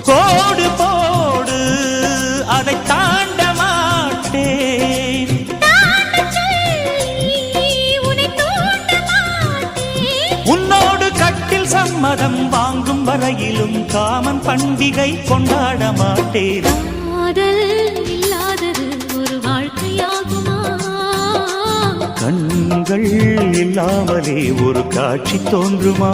கோடு போடு அதை தாண்ட மாட்டேன். உன்னோடு கட்டில் சம்மதம் வாங்கும் வரையிலும் காமன் பண்டிகை கொண்டாட மாட்டேன். காதல் இல்லாதது ஒரு வாழ்க்கையாகுமா? கண்கள் இல்லாமலே ஒரு காட்சி தோன்றுமா?